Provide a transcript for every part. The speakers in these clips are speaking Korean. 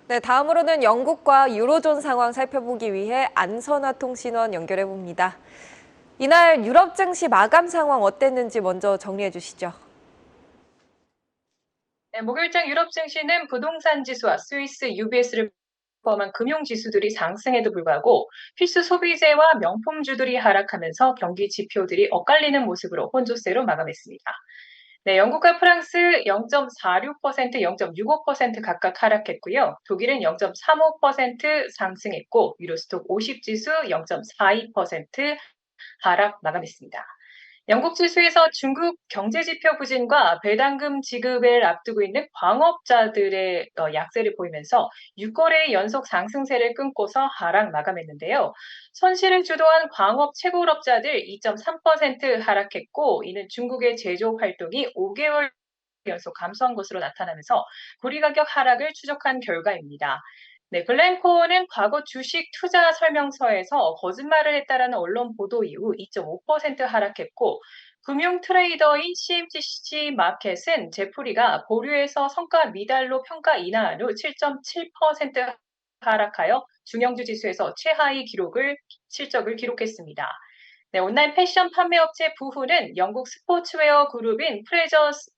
네, 다음으로는 영국과 유로존 상황 살펴보기 위해 안선화 통신원 연결해 봅니다. 이날 유럽 증시 마감 상황 어땠는지 먼저 정리해 주시죠. 네, 목요일장 유럽 증시는 부동산 지수와 스위스 UBS를 포함한 금융 지수들이 상승에도 불구하고 필수 소비재와 명품주들이 하락하면서 경기 지표들이 엇갈리는 모습으로 혼조세로 마감했습니다. 네, 영국과 프랑스 0.46%, 0.65% 각각 하락했고요. 독일은 0.35% 상승했고 유로스톡 50 지수 0.42% 하락 마감했습니다. 영국 지수에서 중국 경제지표 부진과 배당금 지급을 앞두고 있는 광업자들의 약세를 보이면서 6거래의 연속 상승세를 끊고서 하락 마감했는데요. 손실을 주도한 광업 최고업자들 2.3% 하락했고, 이는 중국의 제조 활동이 5개월 연속 감소한 것으로 나타나면서 구리 가격 하락을 추적한 결과입니다. 네, 글렌코어는 과거 주식 투자 설명서에서 거짓말을 했다라는 언론 보도 이후 2.5% 하락했고, 금융 트레이더인 CMGC 마켓은 제프리가 보류에서 성과 미달로 평가 인하한 후 7.7% 하락하여 중형주 지수에서 최하위 실적을 기록했습니다. 네, 온라인 패션 판매 업체 부후는 영국 스포츠웨어 그룹인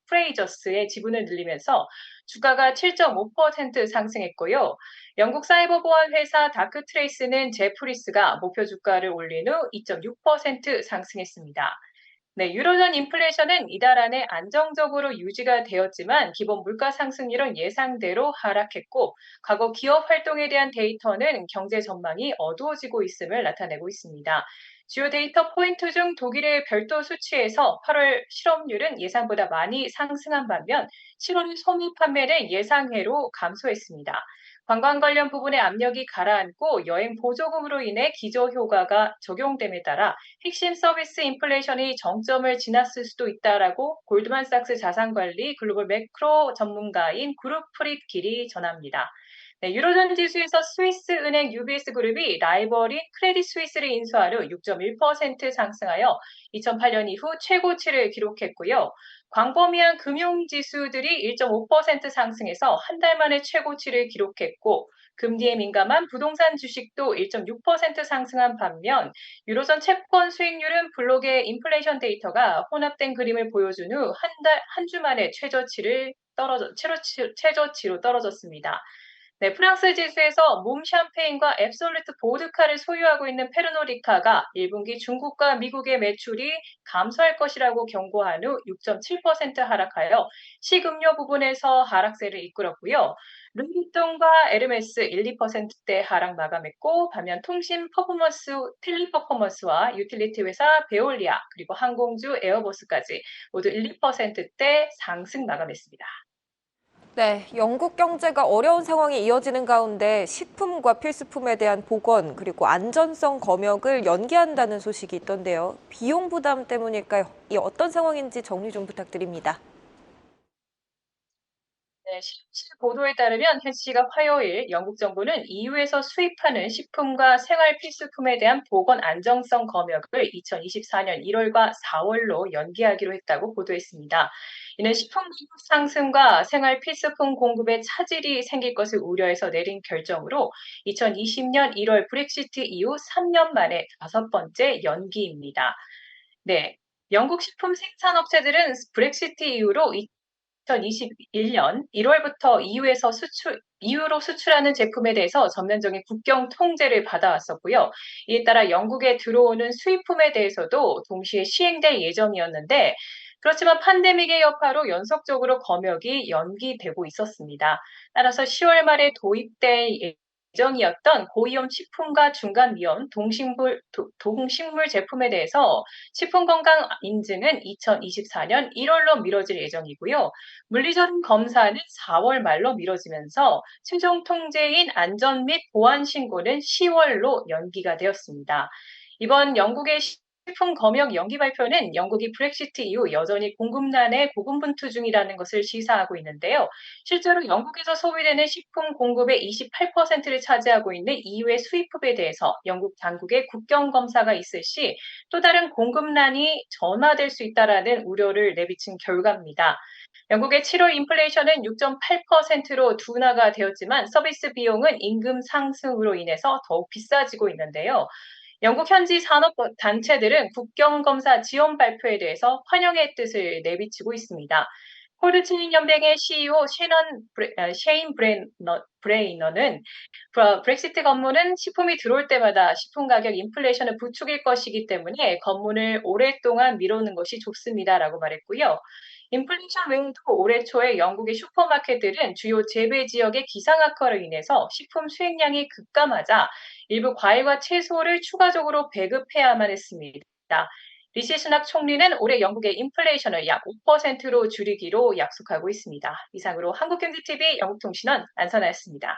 프레이저스의 지분을 늘리면서 주가가 7.5% 상승했고요. 영국 사이버 보안 회사 다크트레이스는 제프리스가 목표 주가를 올린 후 2.6% 상승했습니다. 네, 유로존 인플레이션은 이달 안에 안정적으로 유지가 되었지만 기본 물가 상승률은 예상대로 하락했고, 과거 기업 활동에 대한 데이터는 경제 전망이 어두워지고 있음을 나타내고 있습니다. 주요 데이터 포인트 중 독일의 별도 수치에서 8월 실업률은 예상보다 많이 상승한 반면 7월 소비 판매는 예상외로 감소했습니다. 관광 관련 부분의 압력이 가라앉고 여행 보조금으로 인해 기저효과가 적용됨에 따라 핵심 서비스 인플레이션이 정점을 지났을 수도 있다라고 골드만삭스 자산관리 글로벌 매크로 전문가인 그룹 프릿길이 전합니다. 네, 유로존 지수에서 스위스 은행 UBS 그룹이 라이벌인 크레딧 스위스를 인수한 후 6.1% 상승하여 2008년 이후 최고치를 기록했고요. 광범위한 금융지수들이 1.5% 상승해서 한 달 만에 최고치를 기록했고, 금리에 민감한 부동산 주식도 1.6% 상승한 반면 유로존 채권 수익률은 블록의 인플레이션 데이터가 혼합된 그림을 보여준 후 한 주 만에 최저치로 떨어졌습니다. 네, 프랑스 지수에서 몸 샴페인과 앱솔루트 보드카를 소유하고 있는 페르노 리카가 1분기 중국과 미국의 매출이 감소할 것이라고 경고한 후 6.7% 하락하여 식음료 부분에서 하락세를 이끌었고요. 루이비통과 에르메스 1, 2%대 하락 마감했고, 반면 통신 퍼포먼스, 텔리퍼포먼스와 유틸리티 회사 베올리아, 그리고 항공주 에어버스까지 모두 1, 2%대 상승 마감했습니다. 네, 영국 경제가 어려운 상황이 이어지는 가운데 식품과 필수품에 대한 보건 그리고 안전성 검역을 연기한다는 소식이 있던데요. 비용 부담 때문일까요? 이 어떤 상황인지 정리 좀 부탁드립니다. 네, 실질 보도에 따르면 헬시가 화요일 영국 정부는 EU에서 수입하는 식품과 생활 필수품에 대한 보건 안정성 검역을 2024년 1월과 4월로 연기하기로 했다고 보도했습니다. 이는 식품 가격 상승과 생활 필수품 공급에 차질이 생길 것을 우려해서 내린 결정으로 2020년 1월 브렉시트 이후 3년 만에 5번째 연기입니다. 네. 영국 식품 생산업체들은 브렉시트 이후로 2021년 1월부터 EU로 수출하는 제품에 대해서 전면적인 국경 통제를 받아왔었고요. 이에 따라 영국에 들어오는 수입품에 대해서도 동시에 시행될 예정이었는데, 그렇지만 팬데믹의 여파로 연속적으로 검역이 연기되고 있었습니다. 따라서 10월 말에 도입될 예정이었던 고위험 식품과 중간위험 동식물 제품에 대해서 식품건강 인증은 2024년 1월로 미뤄질 예정이고요. 물리적 검사는 4월 말로 미뤄지면서 최종 통제인 안전 및 보안 신고는 10월로 연기가 되었습니다. 이번 영국의 식품 검역 연기 발표는 영국이 브렉시트 이후 여전히 공급난에 고군분투 중이라는 것을 시사하고 있는데요. 실제로 영국에서 소비되는 식품 공급의 28%를 차지하고 있는 EU의 수입품에 대해서 영국 당국의 국경 검사가 있을 시 또 다른 공급난이 전화될 수 있다라는 우려를 내비친 결과입니다. 영국의 7월 인플레이션은 6.8%로 둔화가 되었지만 서비스 비용은 임금 상승으로 인해서 더욱 비싸지고 있는데요. 영국 현지 산업 단체들은 국경검사 지원 발표에 대해서 환영의 뜻을 내비치고 있습니다. 콜드체인 연맹의 CEO 셰인 브레이너는 브렉시트 검문은 식품이 들어올 때마다 식품 가격 인플레이션을 부추길 것이기 때문에 검문을 오랫동안 미루는 것이 좋습니다라고 말했고요. 인플레이션 외에도 올해 초에 영국의 슈퍼마켓들은 주요 재배 지역의 기상 악화로 인해서 식품 수행량이 급감하자 일부 과일과 채소를 추가적으로 배급해야만 했습니다. 리시 수낙 총리는 올해 영국의 인플레이션을 약 5%로 줄이기로 약속하고 있습니다. 이상으로 한국경제TV 영국통신원 안선아였습니다.